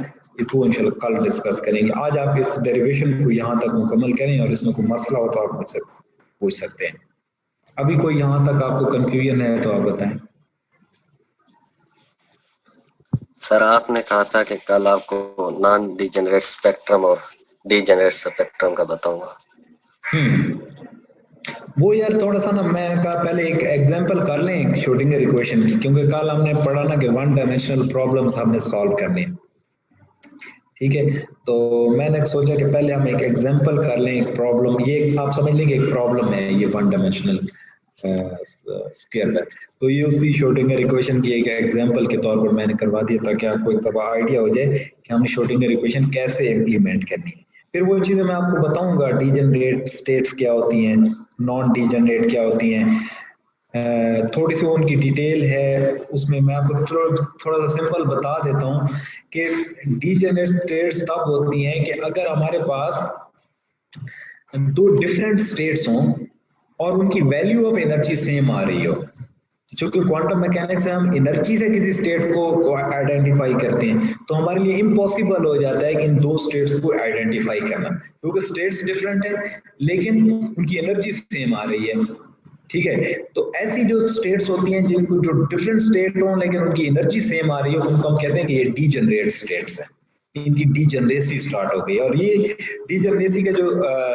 इसको इंशाल्लाह कल डिस्कस करेंगे। आज आप इस डेरिवेशन को यहाँ तक मुकम्मल करें, और इसमें कोई मसला हो तो आप मुझसे पूछ सकते हैं। अभी कोई यहाँ तक आपको कंफ्यूजन है तो आप बताएं। सर आपने कहा था कि कल आपको नॉन डिजेनरेट स्पेक्ट्रम और डिजेनरेट स्पेक्ट्रम का बताऊंगा। वो यार थोड़ा सा ना, मैं कहा पहले एक एग्जांपल कर लें एक श्रोडिंगर इक्वेशन की, क्योंकि कल हमने पढ़ा ना कि वन डायमेंशनल प्रॉब्लम्स हमने सॉल्व करने हैं। ठीक है, तो मैंने सोचा कि पहले हम एक एग्जांपल कर लें, एक प्रॉब्लम, ये आप समझ लेंगे एक प्रॉब्लम है ये वन डायमेंशनल स्क्वायर है, तो ये उसी श्रोडिंगर इक्वेशन की एक एग्जांपल के तौर पर मैंने करवा दिया ताकि आपको एक दफा आइडिया हो जाए कि हमने श्रोडिंगर इक्वेशन कैसे इम्प्लीमेंट करनी है। फिर वो चीजें मैं आपको बताऊंगा, डीजेनरेट स्टेट्स क्या होती हैं, नॉन डीजेनरेट क्या होती हैं, थोड़ी सी उनकी डिटेल है उसमें। मैं आपको थोड़ा सा सिंपल बता देता हूँ कि डीजेनरेट स्टेट्स तब होती हैं कि अगर हमारे पास दो डिफरेंट स्टेट्स हों और उनकी वैल्यू ऑफ एनर्जी सेम आ रही हो। चूंकि क्वांटम मैकेनिक्स से हम एनर्जी से किसी स्टेट को आइडेंटिफाई करते हैं, तो हमारे लिए इम्पॉसिबल हो जाता है कि इन दो स्टेट्स को आइडेंटिफाई करना, क्योंकि स्टेट्स डिफरेंट है लेकिन उनकी एनर्जी सेम आ रही है। ठीक है, तो ऐसी जो स्टेट्स होती हैं जिनको जो डिफरेंट स्टेट हो लेकिन उनकी एनर्जी सेम आ रही हो, उनको हम कहते हैं कि ये डीजेनरेट स्टेट्स हैं, इनकी डीजेनरेसी स्टार्ट हो गई। और ये डीजेनरेसी का जो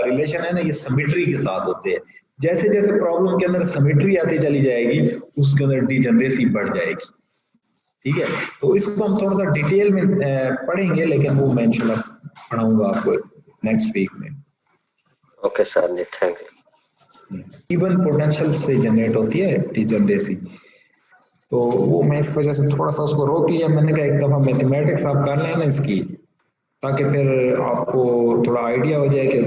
रिलेशन है ना, ये सिमेट्री के साथ होते हैं। जैसे जैसे प्रॉब्लम के अंदर सिमेट्री आती चली जाएगी, उसके अंदर डीजेनरेसी बढ़ जाएगी। ठीक है, तो इसको हम थोड़ा सा डिटेल में पढ़ेंगे, लेकिन वो मैं इंशाल्लाह पढ़ाऊंगा आपको नेक्स्ट वीक में। Okay sir ji, thank you. Even potential से जनरेट होती है डीजेनरेसी, तो वो मैं इस वजह से थोड़ा सा उसको रोक लिया। मैंने कहा एक दफा मैथमेटिक्स आप कर लें ना इसकी, ताकि फिर आपको थोड़ा आइडिया हो जाए कि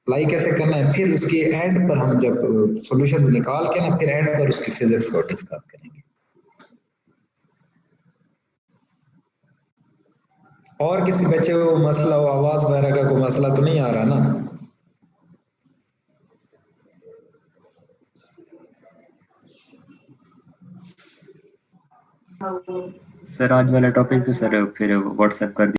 अप्लाई कैसे करना है, फिर उसके एंड पर हम जब सॉल्यूशंस निकाल के ना फिर एंड पर उसकी फिजिक्स को डिस्कस करेंगे। और किसी बच्चे को मसला हो, आवाज वगैरह का कोई मसला तो नहीं आ रहा ना? सर आज वाला टॉपिक तो सर फिर व्हाट्सएप कर